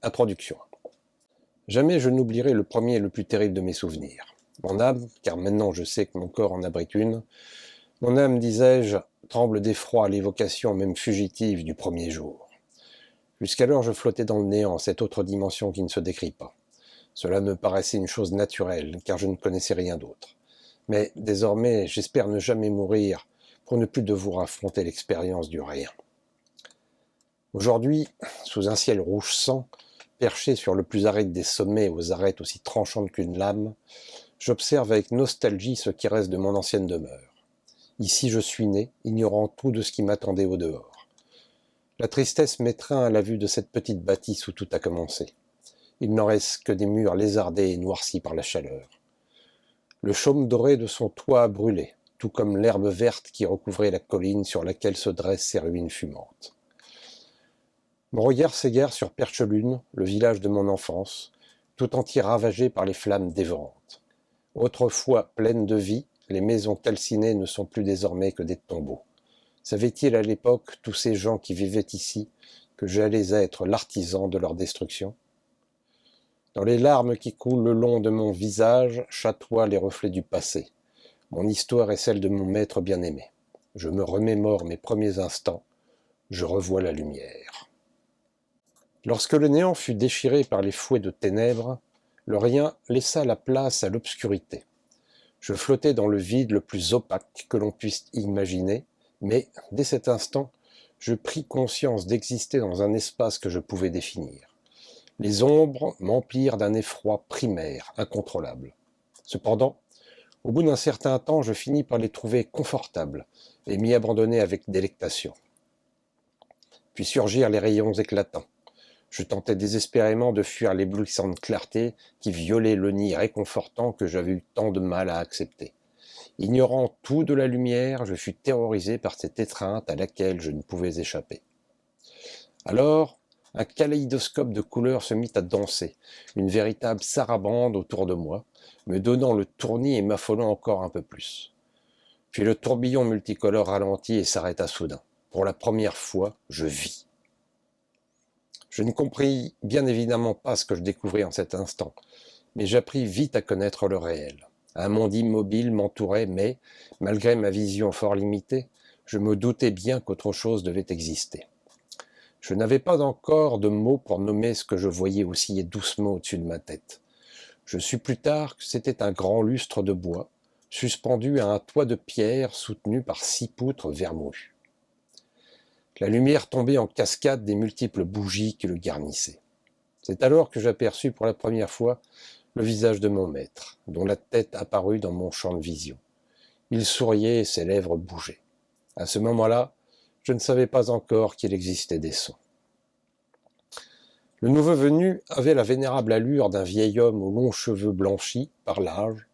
Introduction. Jamais je n'oublierai le premier et le plus terrible de mes souvenirs. Mon âme, car maintenant je sais que mon corps en abrite une, mon âme, disais-je, tremble d'effroi à l'évocation même fugitive du premier jour. Jusqu'alors je flottais dans le néant, cette autre dimension qui ne se décrit pas. Cela me paraissait une chose naturelle, car je ne connaissais rien d'autre. Mais désormais, j'espère ne jamais mourir pour ne plus devoir affronter l'expérience du rien. Aujourd'hui, sous un ciel rouge sang, perché sur le plus aride des sommets aux arêtes aussi tranchantes qu'une lame, j'observe avec nostalgie ce qui reste de mon ancienne demeure. Ici je suis né, ignorant tout de ce qui m'attendait au dehors. La tristesse m'étreint à la vue de cette petite bâtisse où tout a commencé. Il n'en reste que des murs lézardés et noircis par la chaleur. Le chaume doré de son toit a brûlé, tout comme l'herbe verte qui recouvrait la colline sur laquelle se dressent ces ruines fumantes. Mon regard s'égare sur Perche-Lune, le village de mon enfance, tout entier ravagé par les flammes dévorantes. Autrefois pleines de vie, les maisons calcinées ne sont plus désormais que des tombeaux. Savaient-ils à l'époque, tous ces gens qui vivaient ici, que j'allais être l'artisan de leur destruction ? Dans les larmes qui coulent le long de mon visage, chatoient les reflets du passé. Mon histoire est celle de mon maître bien-aimé. Je me remémore mes premiers instants, je revois la lumière. Lorsque le néant fut déchiré par les fouets de ténèbres, le rien laissa la place à l'obscurité. Je flottais dans le vide le plus opaque que l'on puisse imaginer, mais, dès cet instant, je pris conscience d'exister dans un espace que je pouvais définir. Les ombres m'emplirent d'un effroi primaire, incontrôlable. Cependant, au bout d'un certain temps, je finis par les trouver confortables et m'y abandonner avec délectation. Puis surgirent les rayons éclatants. Je tentais désespérément de fuir l'éblouissante clarté qui violait le nid réconfortant que j'avais eu tant de mal à accepter. Ignorant tout de la lumière, je fus terrorisé par cette étreinte à laquelle je ne pouvais échapper. Alors, un kaléidoscope de couleurs se mit à danser, une véritable sarabande autour de moi, me donnant le tournis et m'affolant encore un peu plus. Puis le tourbillon multicolore ralentit et s'arrêta soudain. Pour la première fois, je vis. Je ne compris bien évidemment pas ce que je découvris en cet instant, mais j'appris vite à connaître le réel. Un monde immobile m'entourait, mais, malgré ma vision fort limitée, je me doutais bien qu'autre chose devait exister. Je n'avais pas encore de mots pour nommer ce que je voyais osciller doucement au-dessus de ma tête. Je sus plus tard que c'était un grand lustre de bois, suspendu à un toit de pierre soutenu par 6 poutres vermoulues. La lumière tombait en cascade des multiples bougies qui le garnissaient. C'est alors que j'aperçus pour la première fois le visage de mon maître, dont la tête apparut dans mon champ de vision. Il souriait et ses lèvres bougeaient. À ce moment-là, je ne savais pas encore qu'il existait des sons. Le nouveau venu avait la vénérable allure d'un vieil homme aux longs cheveux blanchis par l'âge.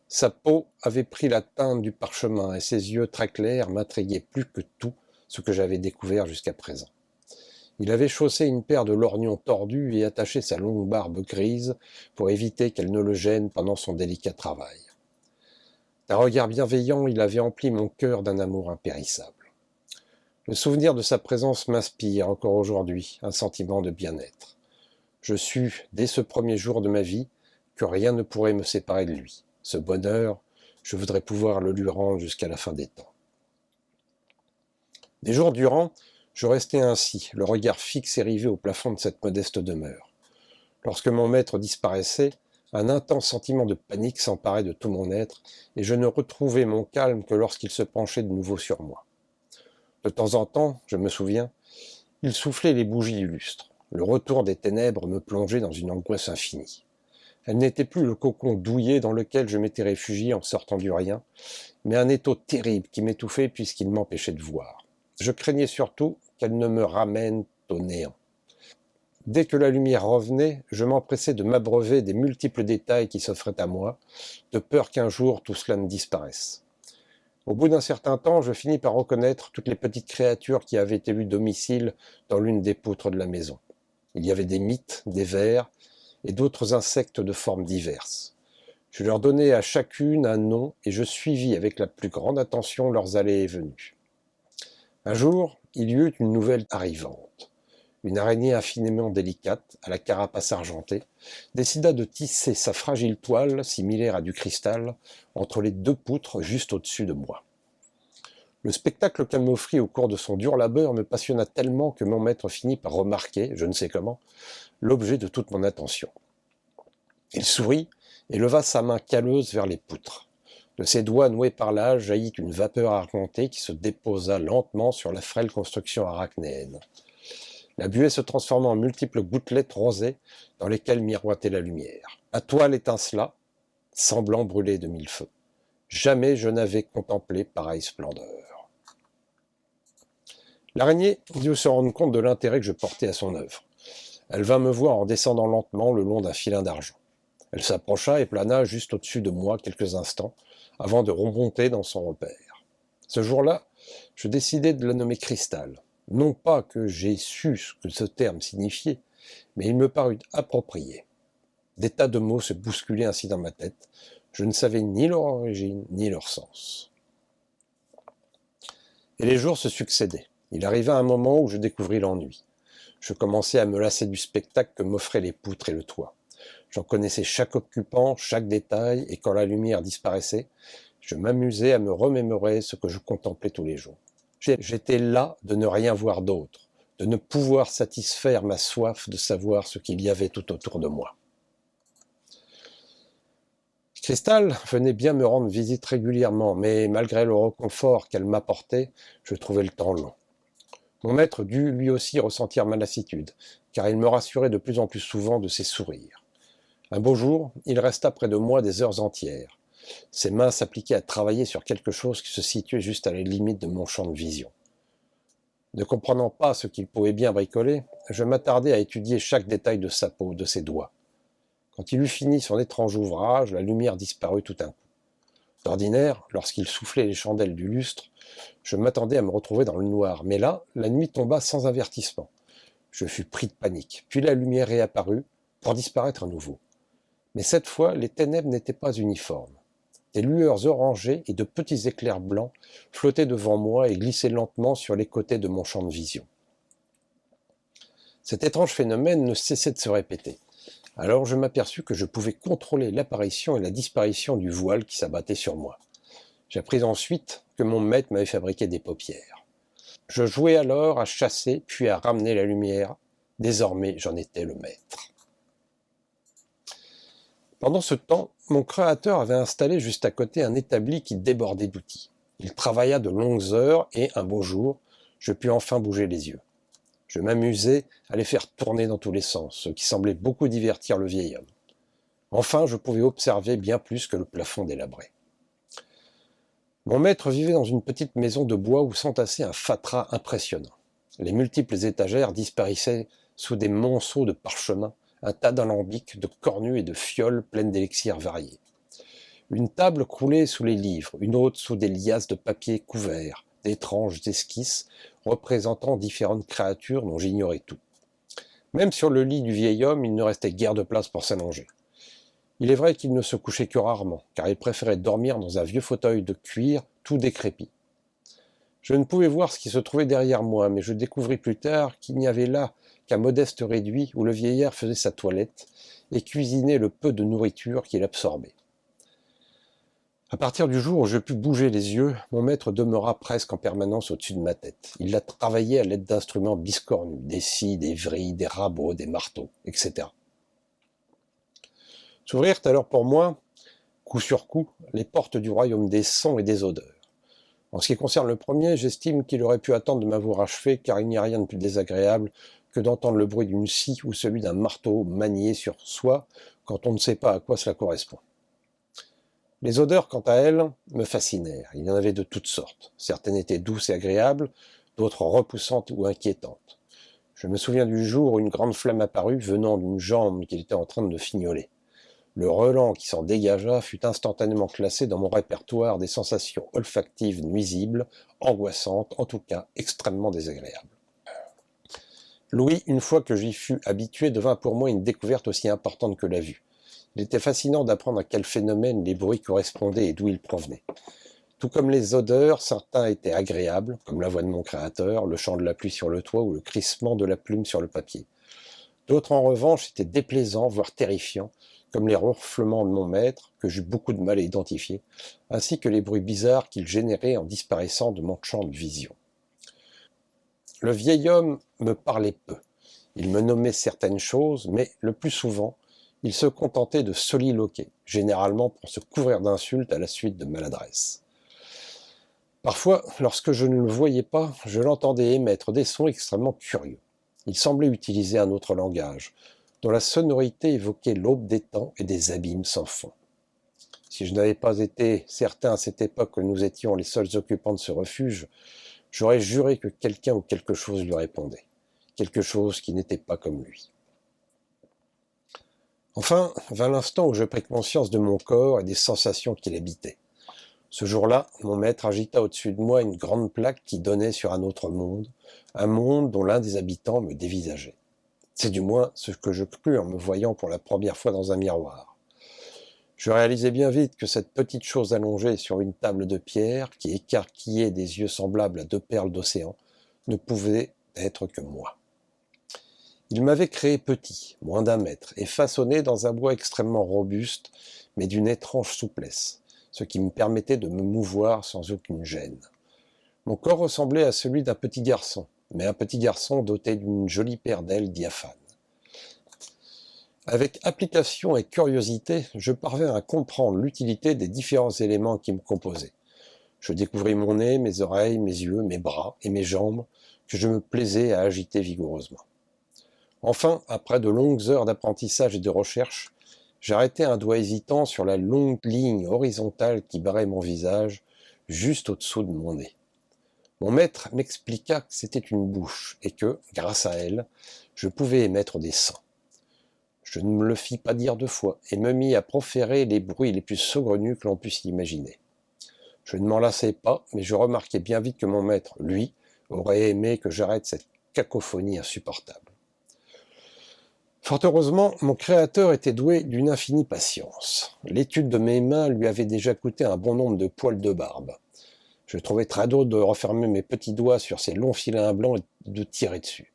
Sa peau avait pris la teinte du parchemin et ses yeux très clairs m'intriguaient plus que tout ce que j'avais découvert jusqu'à présent. Il avait chaussé une paire de lorgnons tordus et attaché sa longue barbe grise pour éviter qu'elle ne le gêne pendant son délicat travail. D'un regard bienveillant, il avait empli mon cœur d'un amour impérissable. Le souvenir de sa présence m'inspire encore aujourd'hui un sentiment de bien-être. Je sus, dès ce premier jour de ma vie, que rien ne pourrait me séparer de lui. Ce bonheur, je voudrais pouvoir le lui rendre jusqu'à la fin des temps. Des jours durant, je restais ainsi, le regard fixe et rivé au plafond de cette modeste demeure. Lorsque mon maître disparaissait, un intense sentiment de panique s'emparait de tout mon être, et je ne retrouvais mon calme que lorsqu'il se penchait de nouveau sur moi. De temps en temps, je me souviens, il soufflait les bougies du lustre. Le retour des ténèbres me plongeait dans une angoisse infinie. Elle n'était plus le cocon douillet dans lequel je m'étais réfugié en sortant du rien, mais un étau terrible qui m'étouffait puisqu'il m'empêchait de voir. Je craignais surtout qu'elle ne me ramène au néant. Dès que la lumière revenait, je m'empressais de m'abreuver des multiples détails qui s'offraient à moi, de peur qu'un jour tout cela ne disparaisse. Au bout d'un certain temps, je finis par reconnaître toutes les petites créatures qui avaient élu domicile dans l'une des poutres de la maison. Il y avait des mites, des vers et d'autres insectes de formes diverses. Je leur donnai à chacune un nom et je suivis avec la plus grande attention leurs allées et venues. Un jour, il y eut une nouvelle arrivante. une araignée infiniment délicate, à la carapace argentée, décida de tisser sa fragile toile, similaire à du cristal, entre les deux poutres juste au-dessus de moi. Le spectacle qu'elle m'offrit au cours de son dur labeur me passionna tellement que mon maître finit par remarquer, je ne sais comment, l'objet de toute mon attention. Il sourit et leva sa main calleuse vers les poutres. De ses doigts noués par l'âge jaillit une vapeur argentée qui se déposa lentement sur la frêle construction arachnéenne. La buée se transforma en multiples gouttelettes rosées dans lesquelles miroitait la lumière. La toile étincela, semblant brûler de mille feux. Jamais je n'avais contemplé pareille splendeur. L'araignée dut se rendre compte de l'intérêt que je portais à son œuvre. Elle vint me voir en descendant lentement le long d'un filin d'argent. Elle s'approcha et plana juste au-dessus de moi quelques instants, avant de remonter dans son repère. Ce jour-là, je décidai de la nommer Cristal. Non pas que j'aie su ce que ce terme signifiait, mais il me parut approprié. Des tas de mots se bousculaient ainsi dans ma tête. Je ne savais ni leur origine, ni leur sens. Et les jours se succédaient. Il arriva un moment où je découvris l'ennui. Je commençais à me lasser du spectacle que m'offraient les poutres et le toit. J'en connaissais chaque occupant, chaque détail, et quand la lumière disparaissait, je m'amusais à me remémorer ce que je contemplais tous les jours. J'étais las de ne rien voir d'autre, de ne pouvoir satisfaire ma soif de savoir ce qu'il y avait tout autour de moi. Cristal venait bien me rendre visite régulièrement, mais malgré le réconfort qu'elle m'apportait, je trouvais le temps long. Mon maître dut lui aussi ressentir ma lassitude, car il me rassurait de plus en plus souvent de ses sourires. Un beau jour, il resta près de moi des heures entières. Ses mains s'appliquaient à travailler sur quelque chose qui se situait juste à la limite de mon champ de vision. Ne comprenant pas ce qu'il pouvait bien bricoler, je m'attardais à étudier chaque détail de sa peau, de ses doigts. Quand il eut fini son étrange ouvrage, la lumière disparut tout d'un coup. D'ordinaire, lorsqu'il soufflait les chandelles du lustre, je m'attendais à me retrouver dans le noir, mais là, la nuit tomba sans avertissement. Je fus pris de panique, puis la lumière réapparut, pour disparaître à nouveau. Mais cette fois, les ténèbres n'étaient pas uniformes. Des lueurs orangées et de petits éclairs blancs flottaient devant moi et glissaient lentement sur les côtés de mon champ de vision. Cet étrange phénomène ne cessait de se répéter. Alors je m'aperçus que je pouvais contrôler l'apparition et la disparition du voile qui s'abattait sur moi. J'appris ensuite que mon maître m'avait fabriqué des paupières. Je jouais alors à chasser puis à ramener la lumière. Désormais, j'en étais le maître. Pendant ce temps, mon créateur avait installé juste à côté un établi qui débordait d'outils. Il travailla de longues heures et, un beau jour, je pus enfin bouger les yeux. Je m'amusais à les faire tourner dans tous les sens, ce qui semblait beaucoup divertir le vieil homme. Enfin, je pouvais observer bien plus que le plafond délabré. Mon maître vivait dans une petite maison de bois où s'entassait un fatras impressionnant. Les multiples étagères disparaissaient sous des monceaux de parchemins, un tas d'alambics, de cornues et de fioles pleines d'élixirs variés. Une table croulait sous les livres, une autre sous des liasses de papier couverts, d'étranges esquisses représentant différentes créatures dont j'ignorais tout. Même sur le lit du vieil homme, il ne restait guère de place pour s'allonger. Il est vrai qu'il ne se couchait que rarement, car il préférait dormir dans un vieux fauteuil de cuir tout décrépit. Je ne pouvais voir ce qui se trouvait derrière moi, mais je découvris plus tard qu'il n'y avait là qu'un modeste réduit où le vieillard faisait sa toilette et cuisinait le peu de nourriture qu'il absorbait. À partir du jour où je pus bouger les yeux, mon maître demeura presque en permanence au-dessus de ma tête. Il la travaillait à l'aide d'instruments biscornus, des scies, des vrilles, des rabots, des marteaux, etc. S'ouvrirent alors pour moi, coup sur coup, les portes du royaume des sons et des odeurs. En ce qui concerne le premier, j'estime qu'il aurait pu attendre de m'avoir achevé, car il n'y a rien de plus désagréable que d'entendre le bruit d'une scie ou celui d'un marteau manié sur soi quand on ne sait pas à quoi cela correspond. Les odeurs, quant à elles, me fascinèrent. Il y en avait de toutes sortes. Certaines étaient douces et agréables, d'autres repoussantes ou inquiétantes. Je me souviens du jour où une grande flamme apparut venant d'une jambe qu'il était en train de fignoler. Le relent qui s'en dégagea fut instantanément classé dans mon répertoire des sensations olfactives nuisibles, angoissantes, en tout cas extrêmement désagréables. L'ouïe, une fois que j'y fus habitué, devint pour moi une découverte aussi importante que la vue. Il était fascinant d'apprendre à quel phénomène les bruits correspondaient et d'où ils provenaient. Tout comme les odeurs, certains étaient agréables, comme la voix de mon créateur, le chant de la pluie sur le toit ou le crissement de la plume sur le papier. D'autres, en revanche, étaient déplaisants, voire terrifiants, comme les ronflements de mon maître, que j'eus beaucoup de mal à identifier, ainsi que les bruits bizarres qu'il générait en disparaissant de mon champ de vision. Le vieil homme me parlait peu. Il me nommait certaines choses, mais le plus souvent, il se contentait de soliloquer, généralement pour se couvrir d'insultes à la suite de maladresses. Parfois, lorsque je ne le voyais pas, je l'entendais émettre des sons extrêmement curieux. Il semblait utiliser un autre langage, dont la sonorité évoquait l'aube des temps et des abîmes sans fond. Si je n'avais pas été certain à cette époque que nous étions les seuls occupants de ce refuge, j'aurais juré que quelqu'un ou quelque chose lui répondait, quelque chose qui n'était pas comme lui. Enfin, vint l'instant où je pris conscience de mon corps et des sensations qui l'habitaient. Ce jour-là, mon maître agita au-dessus de moi une grande plaque qui donnait sur un autre monde, un monde dont l'un des habitants me dévisageait. C'est du moins ce que je crus en me voyant pour la première fois dans un miroir. Je réalisais bien vite que cette petite chose allongée sur une table de pierre, qui écarquillait des yeux semblables à deux perles d'océan, ne pouvait être que moi. Il m'avait créé petit, moins d'1 mètre, et façonné dans un bois extrêmement robuste, mais d'une étrange souplesse, ce qui me permettait de me mouvoir sans aucune gêne. Mon corps ressemblait à celui d'un petit garçon, mais un petit garçon doté d'une jolie paire d'ailes diaphanes. Avec application et curiosité, je parvins à comprendre l'utilité des différents éléments qui me composaient. Je découvris mon nez, mes oreilles, mes yeux, mes bras et mes jambes, que je me plaisais à agiter vigoureusement. Enfin, après de longues heures d'apprentissage et de recherche, j'arrêtai un doigt hésitant sur la longue ligne horizontale qui barrait mon visage, juste au-dessous de mon nez. Mon maître m'expliqua que c'était une bouche et que, grâce à elle, je pouvais émettre des sons. Je ne me le fis pas dire 2 fois et me mis à proférer les bruits les plus saugrenus que l'on puisse imaginer. Je ne m'en lassais pas, mais je remarquai bien vite que mon maître, lui, aurait aimé que j'arrête cette cacophonie insupportable. Fort heureusement, mon créateur était doué d'une infinie patience. L'étude de mes mains lui avait déjà coûté un bon nombre de poils de barbe. Je trouvais très drôle de refermer mes petits doigts sur ces longs filins blancs et de tirer dessus.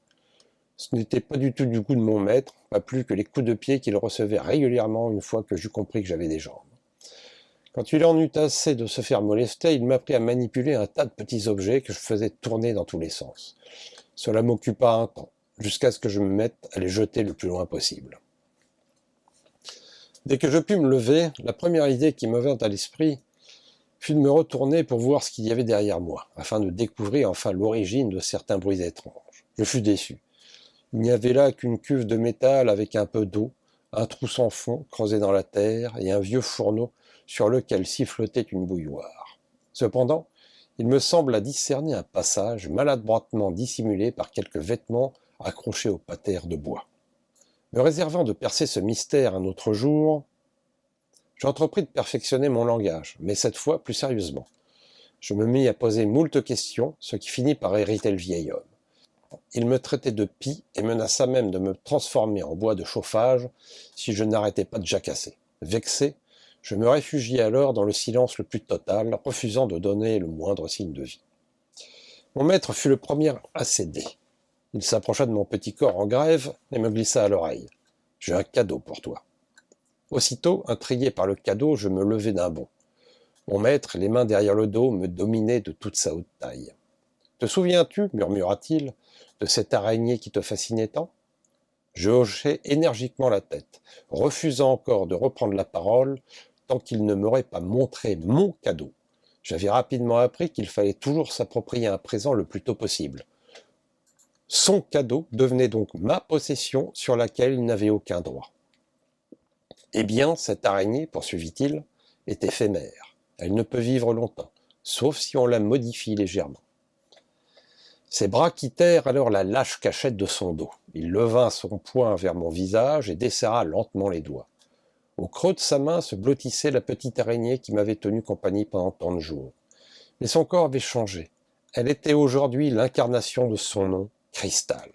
Ce n'était pas du tout du goût de mon maître, pas plus que les coups de pied qu'il recevait régulièrement une fois que j'eus compris que j'avais des jambes. Quand il en eut assez de se faire molester, il m'apprit à manipuler un tas de petits objets que je faisais tourner dans tous les sens. Cela m'occupa un temps, jusqu'à ce que je me mette à les jeter le plus loin possible. Dès que je pus me lever, la première idée qui me vint à l'esprit fut de me retourner pour voir ce qu'il y avait derrière moi, afin de découvrir enfin l'origine de certains bruits étranges. Je fus déçu. Il n'y avait là qu'une cuve de métal avec un peu d'eau, un trou sans fond creusé dans la terre et un vieux fourneau sur lequel sifflotait une bouilloire. Cependant, il me sembla discerner un passage maladroitement dissimulé par quelques vêtements accrochés au patère de bois. Me réservant de percer ce mystère un autre jour, j'entrepris de perfectionner mon langage, mais cette fois plus sérieusement. Je me mis à poser moult questions, ce qui finit par irriter le vieil homme. Il me traitait de pie et menaça même de me transformer en bois de chauffage si je n'arrêtais pas de jacasser. Vexé, je me réfugiai alors dans le silence le plus total, refusant de donner le moindre signe de vie. Mon maître fut le premier à céder. Il s'approcha de mon petit corps en grève et me glissa à l'oreille. « J'ai un cadeau pour toi. » Aussitôt, intrigué par le cadeau, je me levai d'un bond. Mon maître, les mains derrière le dos, me dominait de toute sa haute taille. « Te souviens-tu, murmura-t-il, de cette araignée qui te fascinait tant ?» Je hochai énergiquement la tête, refusant encore de reprendre la parole tant qu'il ne m'aurait pas montré mon cadeau. J'avais rapidement appris qu'il fallait toujours s'approprier un présent le plus tôt possible. Son cadeau devenait donc ma possession sur laquelle il n'avait aucun droit. « Eh bien, cette araignée, poursuivit-il, est éphémère. Elle ne peut vivre longtemps, sauf si on la modifie légèrement. » Ses bras quittèrent alors la lâche cachette de son dos. Il leva son poing vers mon visage et desserra lentement les doigts. Au creux de sa main se blottissait la petite araignée qui m'avait tenu compagnie pendant tant de jours. Mais son corps avait changé. Elle était aujourd'hui l'incarnation de son nom, Cristal.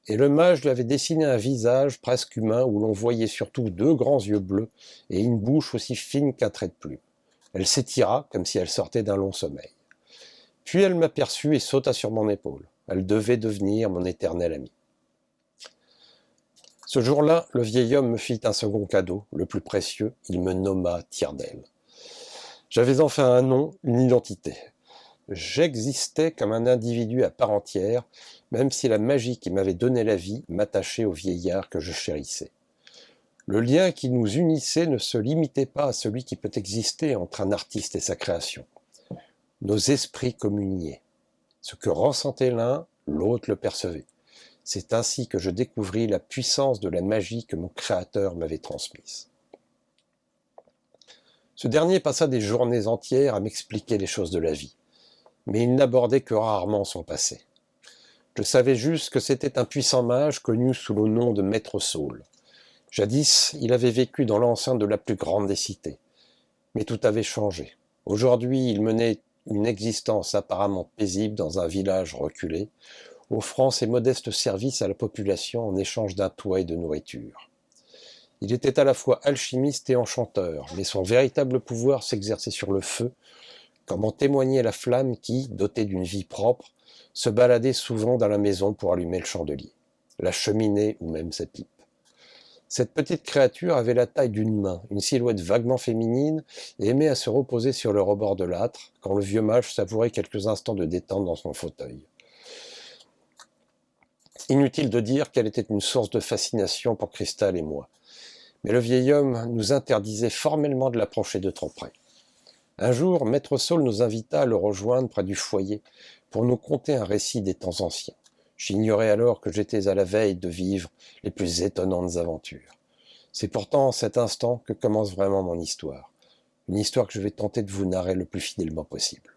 Et le mage lui avait dessiné un visage presque humain où l'on voyait surtout 2 grands yeux bleus et une bouche aussi fine qu'un trait de plume. Elle s'étira comme si elle sortait d'un long sommeil. Puis elle m'aperçut et sauta sur mon épaule. Elle devait devenir mon éternel ami. Ce jour-là, le vieil homme me fit un second cadeau, le plus précieux, il me nomma Tyrrell. J'avais enfin un nom, une identité. J'existais comme un individu à part entière, même si la magie qui m'avait donné la vie m'attachait au vieillard que je chérissais. Le lien qui nous unissait ne se limitait pas à celui qui peut exister entre un artiste et sa création. Nos esprits communiaient. Ce que ressentait l'un, l'autre le percevait. C'est ainsi que je découvris la puissance de la magie que mon créateur m'avait transmise. Ce dernier passa des journées entières à m'expliquer les choses de la vie, mais il n'abordait que rarement son passé. Je savais juste que c'était un puissant mage connu sous le nom de Maître Saul. Jadis, il avait vécu dans l'enceinte de la plus grande des cités. Mais tout avait changé. Aujourd'hui, il menait une existence apparemment paisible dans un village reculé, offrant ses modestes services à la population en échange d'un toit et de nourriture. Il était à la fois alchimiste et enchanteur, mais son véritable pouvoir s'exerçait sur le feu, comme en témoignait la flamme qui, dotée d'une vie propre, se baladait souvent dans la maison pour allumer le chandelier, la cheminée ou même sa pipe. Cette petite créature avait la taille d'une main, une silhouette vaguement féminine, et aimait à se reposer sur le rebord de l'âtre, quand le vieux mage savourait quelques instants de détente dans son fauteuil. Inutile de dire qu'elle était une source de fascination pour Cristal et moi. Mais le vieil homme nous interdisait formellement de l'approcher de trop près. Un jour, Maître Saul nous invita à le rejoindre près du foyer pour nous conter un récit des temps anciens. J'ignorais alors que j'étais à la veille de vivre les plus étonnantes aventures. C'est pourtant en cet instant que commence vraiment mon histoire. Une histoire que je vais tenter de vous narrer le plus fidèlement possible.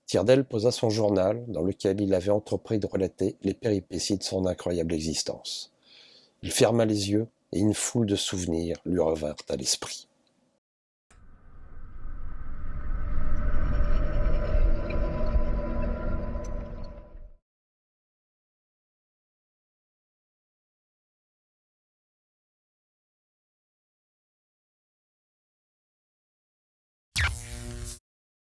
Tyrrell posa son journal, dans lequel il avait entrepris de relater les péripéties de son incroyable existence. Il ferma les yeux et une foule de souvenirs lui revinrent à l'esprit.